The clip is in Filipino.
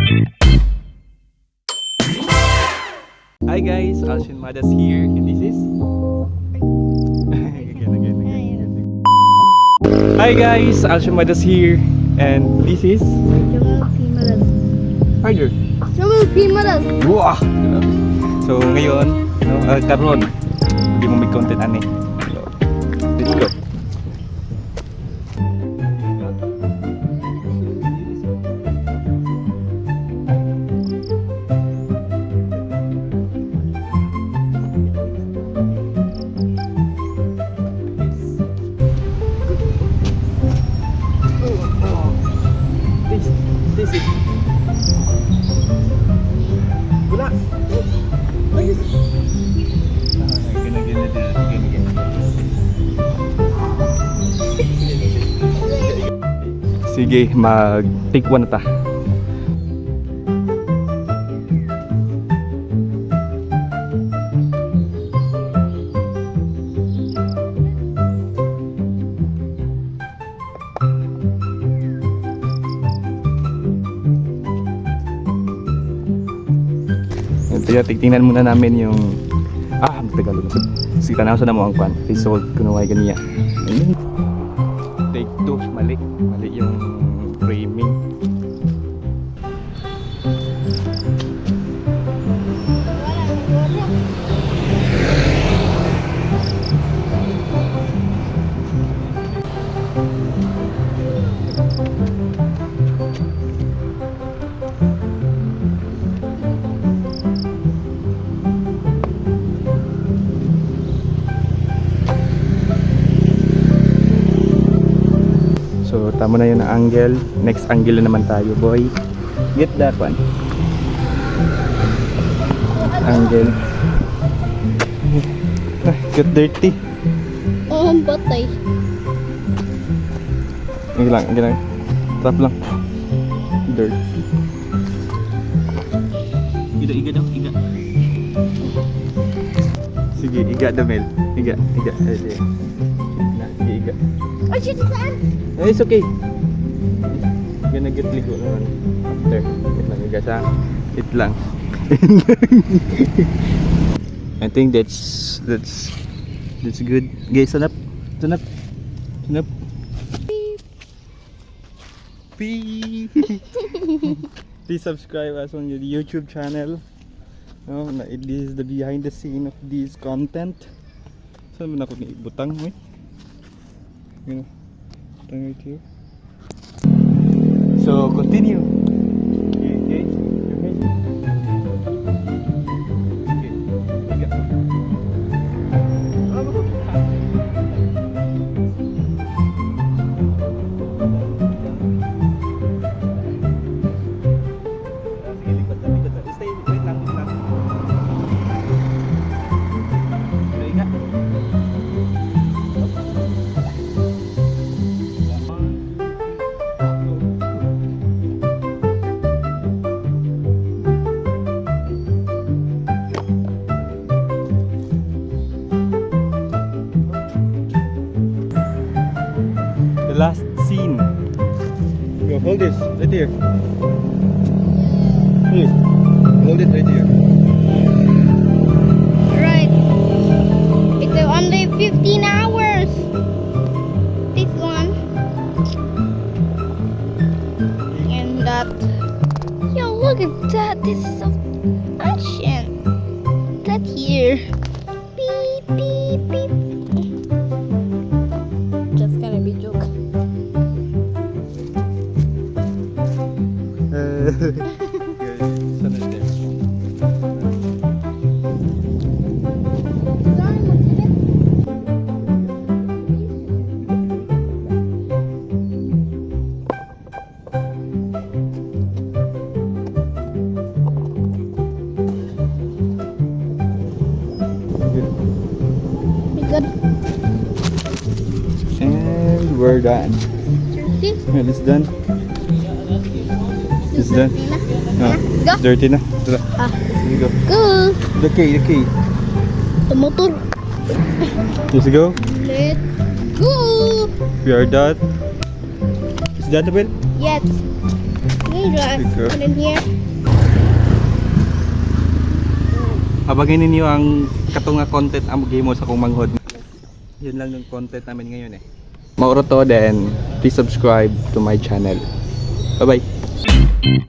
Hi guys, Alshin Madas here, and this is Hi guys, Alshin Madas here, and this is Jamal P. Malas. Harder. Jamal P. Malas. Wah! So ngayon, karon, hindi mo may content ani. So, let's go. This is Wala. Sige, mag-take one na ta. Kaya tignan muna namin yung Tagalog na. Sige, tanaw sa namo ang kwan. Result kunaway ganiya. Take 2, mali yung framing. So tama na yun ang angle. Next angle na naman tayo, boy. Get that one. Angle. Get dirty. Oh, ang batay. Hindi lang. Trap lang. Dirty. Iga daw, iga. Sige, iga daw, Mel. Iga. Sige, iga. Oh, shit, saan? It's okay. Gonna get ligo naman after. Wait lang, iga sa. It lang. I think that's good. Guys, sanap. Beep. Please subscribe us on your YouTube channel. This is the behind the scene of this content. Saan man ako butang, eh? Yun. Butang right here. So, continue. Okay. Last scene. Yo, hold this right here. Please, hold it right here. Right. It's only 15 hours. This one. And that. Yo, look at that. This is so ancient. That here. Beep, beep, beep. Just gonna be joke. Sun is there. Good. And we're done. Dirty. And it's done. It's done. No, Go. it's dirty na. Tara. Here you go. Go. The key. The motor. Let's go. Let's go. We are done. Is that the bell? Yes. Dangerous. Ikaw. Put in here. Abangin ninyo ang katunga content ang game mo sa kong manghod. Yun lang yung content namin ngayon eh. Mauro to, then please subscribe to my channel. Bye bye.